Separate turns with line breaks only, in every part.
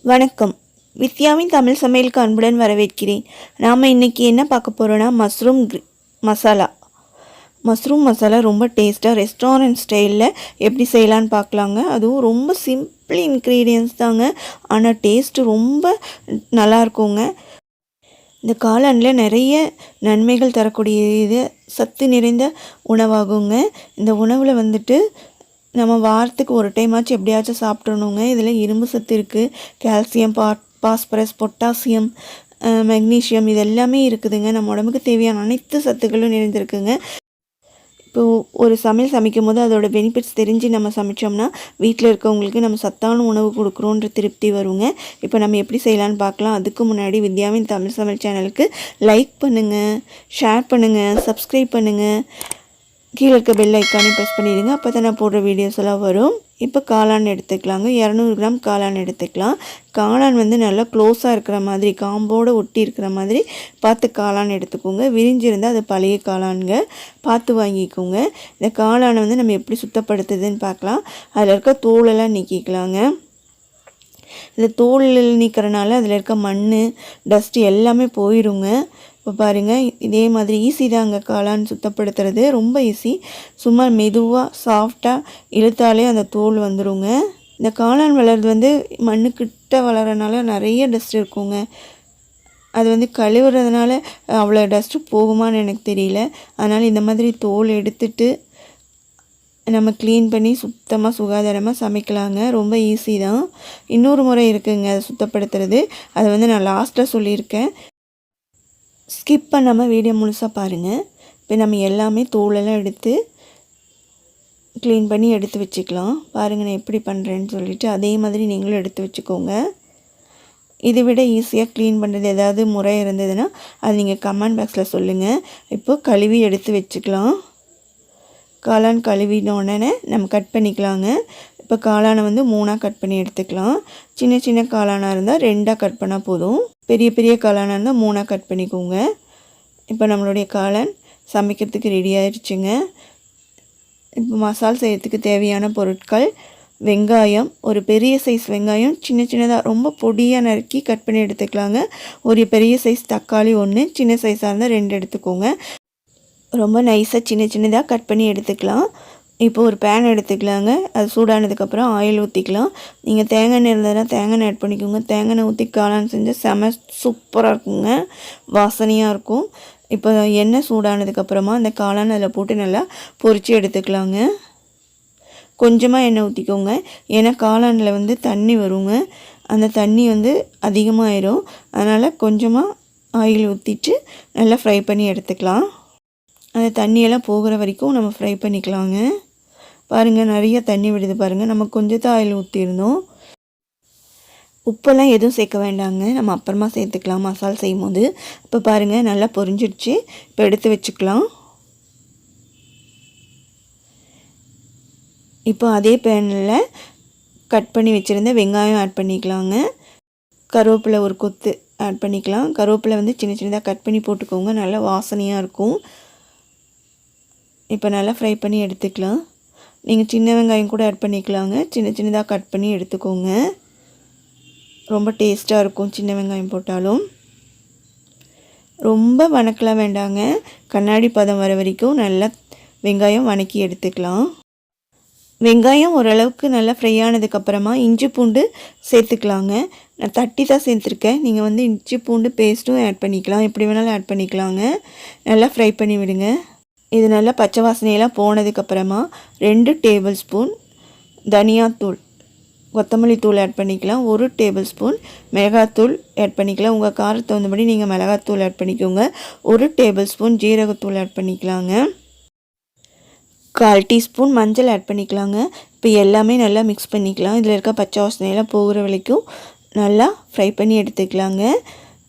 வணக்கம். வித்யாவின் தமிழ் சமையலுக்கு அன்புடன் வரவேற்கிறேன். நாம் இன்றைக்கி என்ன பார்க்க போகிறோன்னா மசாலா. மஷ்ரூம் மசாலா ரொம்ப டேஸ்ட்டாக ரெஸ்டாரண்ட் ஸ்டைலில் எப்படி செய்யலான்னு பார்க்கலாங்க. அதுவும் ரொம்ப சிம்பிள் இன்க்ரீடியன்ஸ் தாங்க, ஆனால் டேஸ்ட்டு ரொம்ப நல்லாயிருக்குங்க. இந்த காளானில் நிறைய நன்மைகள் தரக்கூடிய இது சத்து நிறைந்த உணவாகுங்க. இந்த உணவில் வந்துட்டு நம்ம வாரத்துக்கு ஒரு டைமாச்சும் எப்படியாச்சும் சாப்பிட்றணுங்க. இதில் இரும்பு சத்து இருக்குது, கால்சியம், பாஸ்பரஸ், பொட்டாசியம், மெக்னீஷியம் இது எல்லாமே இருக்குதுங்க. நம்ம உடம்புக்கு தேவையான அனைத்து சத்துக்களும் நிறைந்திருக்குங்க. இப்போது ஒரு சமையல் சமைக்கும் போது அதோட பெனிஃபிட்ஸ் தெரிஞ்சு நம்ம சமைச்சோம்னா வீட்டில் இருக்கவங்களுக்கு நம்ம சத்தான உணவு கொடுக்குறோன்ற திருப்தி வருங்க. இப்போ நம்ம எப்படி செய்யலான்னு பார்க்கலாம். அதுக்கு முன்னாடி வித்யாவின் தமிழ் சமையல் சேனலுக்கு லைக் பண்ணுங்கள், ஷேர் பண்ணுங்கள், சப்ஸ்கிரைப் பண்ணுங்கள், கீழே இருக்க பெல் ஐக்கானையும் ப்ரெஸ் பண்ணிடுங்க. அப்போ தான் நான் போடுற வீடியோஸ் எல்லாம் வரும். இப்போ காளான் எடுத்துக்கலாங்க. 200 கிராம் காளான் எடுத்துக்கலாம். காளான் வந்து நல்லா க்ளோஸாக இருக்கிற மாதிரி, காம்போடு ஒட்டி இருக்கிற மாதிரி பார்த்து காளான் எடுத்துக்கோங்க. விரிஞ்சிருந்தால் அது பழைய காளான்ங்க, பார்த்து வாங்கிக்கோங்க. இந்த காளானை வந்து நம்ம எப்படி சுத்தப்படுத்துதுன்னு பார்க்கலாம். அதில் இருக்க தோலெல்லாம் நீக்கிக்கலாங்க. இந்த தோல் நீக்கிறனால அதில் இருக்க மண், டஸ்ட்டு எல்லாமே போயிடுங்க. இப்போ பாருங்கள், இதே மாதிரி ஈஸி தாங்க காளான் சுத்தப்படுத்துறது, ரொம்ப ஈஸி. சும்மா மெதுவாக சாஃப்டாக இழுத்தாலே அந்த தோல் வந்துடுங்க. இந்த காளான் வளர்றது வந்து மண்ணுக்கிட்ட வளர்கிறதுனால நிறைய டஸ்ட் இருக்குங்க. அது வந்து கழுவுறதுனால அவ்வளோ டஸ்ட்டு போகுமான்னு எனக்கு தெரியல. அதனால் இந்த மாதிரி தோல் எடுத்துட்டு நம்ம க்ளீன் பண்ணி சுத்தமாக சுகாதாரமாக சமைக்கலாங்க. ரொம்ப ஈஸி தான். இன்னொரு முறை இருக்குதுங்க அதை சுத்தப்படுத்துறது. அதை வந்து நான் லாஸ்ட்டாக சொல்லியிருக்கேன், ஸ்கிப் பண்ணாமல் வீடியோ முழுசாக பாருங்கள். இப்போ நம்ம எல்லாமே தோலெல்லாம் எடுத்து க்ளீன் பண்ணி எடுத்து வச்சுக்கலாம். பாருங்கள் நான் எப்படி பண்ணுறேன்னு சொல்லிவிட்டு அதே மாதிரி நீங்களும் எடுத்து வச்சுக்கோங்க. இதை விட ஈஸியாக க்ளீன் பண்ணுறது ஏதாவது முறை இருந்ததுன்னா அது நீங்கள் கமெண்ட் பாக்ஸில் சொல்லுங்கள். இப்போது கழுவி எடுத்து வச்சுக்கலாம். காளான் கழுவின உடனே நம்ம கட் பண்ணிக்கலாங்க. இப்போ காளானை வந்து 3ஆக கட் பண்ணி எடுத்துக்கலாம். சின்ன சின்ன காளானாக இருந்தால் 2ஆக கட் பண்ணால் போதும். பெரிய பெரிய காளானாக இருந்தால் 3ஆக கட் பண்ணிக்கோங்க. இப்போ நம்மளுடைய காளான் சமைக்கிறதுக்கு ரெடி ஆயிடுச்சுங்க. இப்போ மசாலா செய்யறதுக்கு தேவையான பொருட்கள்: வெங்காயம், ஒரு பெரிய சைஸ் வெங்காயம் சின்ன சின்னதாக ரொம்ப பொடியாக நறுக்கி கட் பண்ணி எடுத்துக்கலாங்க. ஒரு பெரிய சைஸ் தக்காளி 1, சின்ன சைஸாக இருந்தால் 2 எடுத்துக்கோங்க. ரொம்ப நைஸாக சின்ன சின்னதாக கட் பண்ணி எடுத்துக்கலாம். இப்போ ஒரு பேன் எடுத்துக்கலாங்க. அது சூடானதுக்கப்புறம் ஆயில் ஊற்றிக்கலாம். நீங்கள் தேங்காய் எண்ணெய் இருந்ததுன்னா தேங்காய் எண்ணெய் ஆட் பண்ணிக்கோங்க. தேங்காய் எண்ணெய் ஊற்றி காளான் செஞ்சால் செம சூப்பராக இருக்குங்க, வாசனையாக இருக்கும். இப்போ எண்ணெய் சூடானதுக்கப்புறமா அந்த காளான் அதில் போட்டு நல்லா பொரித்து எடுத்துக்கலாங்க. கொஞ்சமாக எண்ணெய் ஊற்றிக்கோங்க, ஏன்னா காளானில் வந்து தண்ணி வருங்க. அந்த தண்ணி வந்து அதிகமாகிடும். அதனால் கொஞ்சமாக ஆயில் ஊற்றிட்டு நல்லா ஃப்ரை பண்ணி எடுத்துக்கலாம். அந்த தண்ணியெல்லாம் போகிற வரைக்கும் நம்ம ஃப்ரை பண்ணிக்கலாங்க. பாருங்கள், நிறைய தண்ணி விடுது பாருங்கள். நம்ம கொஞ்சம் ஆயில் ஊற்றிருந்தோம். உப்பெல்லாம் எதுவும் சேர்க்க வேண்டாங்க, நம்ம அப்புறமா சேர்த்துக்கலாம் மசாலா செய்யும் போது. இப்போ பாருங்கள் நல்லா பொரிஞ்சிடுச்சு. இப்போ எடுத்து வச்சுக்கலாம். இப்போ அதே பேனில் கட் பண்ணி வச்சுருந்த வெங்காயம் ஆட் பண்ணிக்கலாங்க. கருவேப்பிலை ஒரு கொத்து ஆட் பண்ணிக்கலாம். கருவேப்பிலை வந்து சின்ன சின்னதாக கட் பண்ணி போட்டுக்கோங்க, நல்லா வாசனையாக இருக்கும். இப்போ நல்லா ஃப்ரை பண்ணி எடுத்துக்கலாம். நீங்கள் சின்ன வெங்காயம் கூட ஆட் பண்ணிக்கலாங்க. சின்ன சின்னதாக கட் பண்ணி எடுத்துக்கோங்க, ரொம்ப டேஸ்ட்டாக இருக்கும் சின்ன வெங்காயம் போட்டாலும். ரொம்ப வணக்கலாம் வேண்டாங்க, கண்ணாடி பதம் வர வரைக்கும் நல்லா வெங்காயம் வணக்கி எடுத்துக்கலாம். வெங்காயம் ஓரளவுக்கு நல்லா ஃப்ரை ஆனதுக்கப்புறமா இஞ்சி பூண்டு சேர்த்துக்கலாங்க. நான் தட்டி தான் சேர்த்துருக்கேன். நீங்கள் வந்து இஞ்சி பூண்டு பேஸ்ட்டும் ஆட் பண்ணிக்கலாம், எப்படி வேணாலும் ஆட் பண்ணிக்கலாங்க. நல்லா ஃப்ரை பண்ணி விடுங்க. இது நல்லா பச்சை வாசனையெல்லாம் போனதுக்கப்புறமா 2 டேபிள் ஸ்பூன் தனியாத்தூள், கொத்தமல்லி தூள் ஆட் பண்ணிக்கலாம். 1 டேபிள் ஸ்பூன் மிளகாத்தூள் ஆட் பண்ணிக்கலாம். உங்கள் காரத்தை தகுந்தபடி நீங்கள் மிளகாத்தூள் ஆட் பண்ணிக்கோங்க. 1 டேபிள் ஸ்பூன் ஜீரகத்தூள் ஆட் பண்ணிக்கலாங்க. 1/4 டீஸ்பூன் மஞ்சள் ஆட் பண்ணிக்கலாங்க. இப்போ எல்லாமே நல்லா மிக்ஸ் பண்ணிக்கலாம். இதில் இருக்க பச்சை வாசனையெல்லாம் போகிற வரைக்கும் நல்லா ஃப்ரை பண்ணி எடுத்துக்கலாங்க.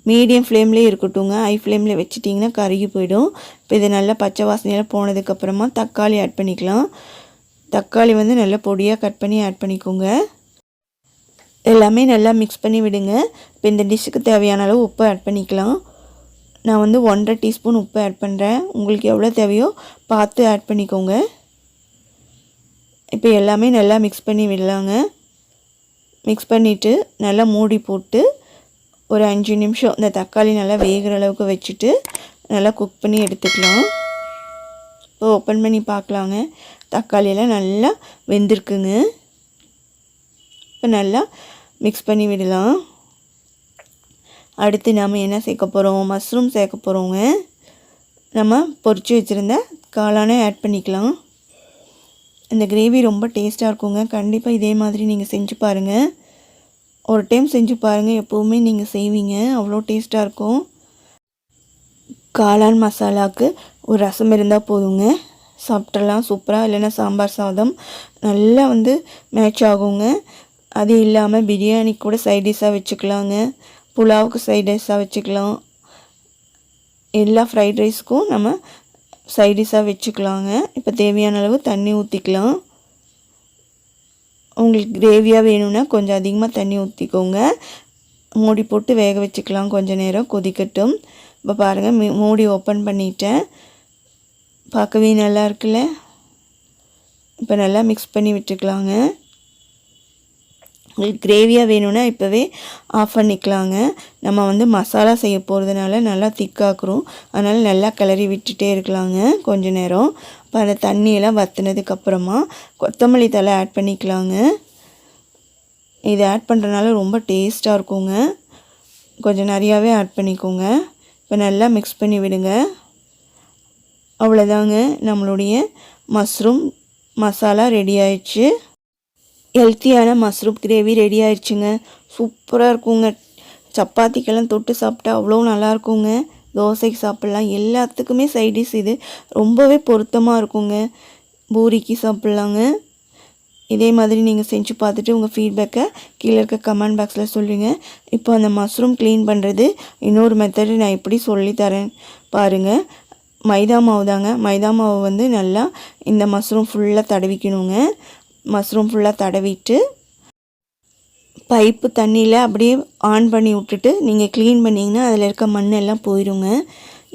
மீடியம் ஃப்ளேம்லேயே இருக்கட்டுங்க, ஹை ஃப்ளேமில் வச்சிட்டிங்கன்னா கருகி போயிடும். இப்போ இது நல்லா பச்சை வாசனையெல்லாம் போனதுக்கப்புறமா தக்காளி ஆட் பண்ணிக்கலாம். தக்காளி வந்து நல்லா பொடியாக கட் பண்ணி ஆட் பண்ணிக்கோங்க. எல்லாமே நல்லா மிக்ஸ் பண்ணி விடுங்க. இப்போ இந்த டிஷ்ஷுக்கு தேவையான அளவு உப்பு ஆட் பண்ணிக்கலாம். நான் வந்து 1.5 டீஸ்பூன் உப்பு ஆட் பண்ணுறேன். உங்களுக்கு எவ்வளோ தேவையோ பார்த்து ஆட் பண்ணிக்கோங்க. இப்போ எல்லாமே நல்லா மிக்ஸ் பண்ணி விடலாங்க. மிக்ஸ் பண்ணிவிட்டு நல்லா மூடி போட்டு ஒரு 5 நிமிஷம் இந்த தக்காளி நல்லா வேகிற அளவுக்கு வச்சுட்டு நல்லா குக் பண்ணி எடுத்துக்கலாம். இப்போ ஓப்பன் பண்ணி பார்க்கலாங்க. தக்காளியெல்லாம் நல்லா வெந்திருக்குங்க. இப்போ நல்லா மிக்ஸ் பண்ணி விடலாம். அடுத்து நாம் என்ன சேர்க்க போகிறோம்? மஷ்ரூம் சேர்க்க போகிறோங்க. நம்ம பொரிச்சு வச்சுருந்த காளானை ஆட் பண்ணிக்கலாம். இந்த கிரேவி ரொம்ப டேஸ்ட்டாக இருக்குங்க. கண்டிப்பாக இதே மாதிரி நீங்கள் செஞ்சு பாருங்கள். ஒரு டைம் செஞ்சு பாருங்கள், எப்போவுமே நீங்கள் செய்வீங்க, அவ்வளோ டேஸ்ட்டாக இருக்கும். காளான் மசாலாவுக்கு ஒரு ரசம் இருந்தால் போதுங்க, சாப்பிட்றலாம் சூப்பராக. இல்லைன்னா சாம்பார் சாதம் நல்லா மேட்ச் ஆகுங்க. அது இல்லாமல் பிரியாணி கூட சைட் டிஷ்ஷாக வச்சுக்கலாங்க, புலாவுக்கு சைட் டிஷ்ஷாக வச்சுக்கலாம், எல்லா ஃப்ரைட் ரைஸ்க்கும் நம்ம சைட் டிஷ்ஷாக வச்சுக்கலாங்க. இப்போ தேவையான அளவு தண்ணி ஊற்றிக்கலாம். உங்களுக்கு கிரேவியாக வேணும்னா கொஞ்சம் அதிகமாக தண்ணி ஊற்றிக்கோங்க. மூடி போட்டு வேக வச்சுக்கலாம், கொஞ்சம் நேரம் கொதிக்கட்டும். இப்போ பாருங்கள், மூடி ஓப்பன் பண்ணிட்டேன். பார்க்கவே நல்லா இருக்குல்ல. இப்போ நல்லா மிக்ஸ் பண்ணி விட்டுக்கலாங்க. உங்களுக்கு கிரேவியாக வேணும்னா இப்போவே ஆஃப் பண்ணிக்கலாங்க. நம்ம மசாலா செய்ய போகிறதுனால நல்லா திக்காக்குறோம், அதனால் நல்லா கிளறி விட்டுட்டே இருக்கலாங்க கொஞ்சம் நேரம். இப்போ அந்த தண்ணியெல்லாம் வற்றினதுக்கப்புறமா கொத்தமல்லி தழை ஆட் பண்ணிக்கலாங்க. இது ஆட் பண்ணுறதுனால ரொம்ப டேஸ்ட்டாக இருக்குங்க. கொஞ்சம் நிறையாவே ஆட் பண்ணிக்கோங்க. இப்போ நல்லா மிக்ஸ் பண்ணி விடுங்க. அவ்வளோதாங்க, நம்மளுடைய மஷ்ரூம் மசாலா ரெடி ஆயிடுச்சு. ஹெல்த்தியான மஷ்ரூம் கிரேவி ரெடி ஆயிடுச்சுங்க. சூப்பராக இருக்குங்க. சப்பாத்திக்கெல்லாம் தொட்டு சாப்பிட்டா அவ்வளோ நல்லாயிருக்குங்க. தோசைக்கு சாப்பிட்லாம், எல்லாத்துக்குமே சைட் டிஷ் இது ரொம்பவே பொருத்தமாக இருக்குங்க. பூரிக்கு சாப்பிட்லாங்க. இதே மாதிரி நீங்கள் செஞ்சு பார்த்துட்டு உங்கள் ஃபீட்பேக்கை கீழே இருக்க கமெண்ட் பாக்ஸில் சொல்லுங்கள். இப்போ அந்த மஷ்ரூம் க்ளீன் பண்ணுறது இன்னொரு மெத்தடு நான் எப்படி சொல்லித்தரேன் பாருங்கள். மைதா மாவு தாங்க. மைதா மாவு நல்லா இந்த மஷ்ரூம் ஃபுல்லாக தடவிக்கணுங்க. மஷ்ரூம் ஃபுல்லாக தடவிட்டு பைப்பு தண்ணியில் அப்படியே ஆன் பண்ணி விட்டுட்டு நீங்கள் க்ளீன் பண்ணிங்கன்னா அதில் இருக்க மண்ணெல்லாம் போயிடுங்க.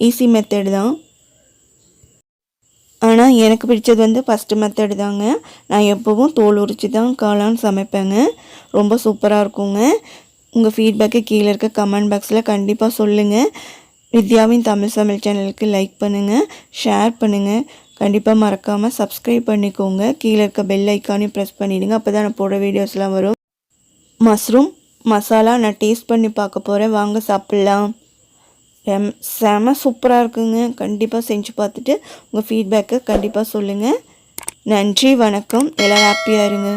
ஈஸி மெத்தடு தான். ஆனால் எனக்கு பிடிச்சது ஃபஸ்ட்டு மெத்தடு தாங்க. நான் எப்போவும் தோல் உரித்து தான் காளான் சமைப்பேங்க. ரொம்ப சூப்பராக இருக்குங்க. உங்கள் ஃபீட்பேக்கை கீழே இருக்க கமெண்ட் பாக்ஸில் கண்டிப்பாக சொல்லுங்கள். வித்யாவின் தமிழ் சமையல் சேனலுக்கு லைக் பண்ணுங்கள், ஷேர் பண்ணுங்கள். கண்டிப்பாக மறக்காமல் சப்ஸ்கிரைப் பண்ணிக்கோங்க. கீழே இருக்க பெல் ஐக்கானையும் ப்ரெஸ் பண்ணிவிடுங்க. அப்போ தான் நான் போடுற வீடியோஸ்லாம் வரும். மஷ்ரூம் மசாலா நான் டேஸ்ட் பண்ணி பார்க்க போகிறேன், வாங்க சாப்பிட்லாம். செம சூப்பராக இருக்குங்க. கண்டிப்பாக செஞ்சு பார்த்துட்டு உங்கள் ஃபீட்பேக்கை கண்டிப்பாக சொல்லுங்கள். நன்றி, வணக்கம். எல்லோரும் ஹாப்பியாக இருங்க.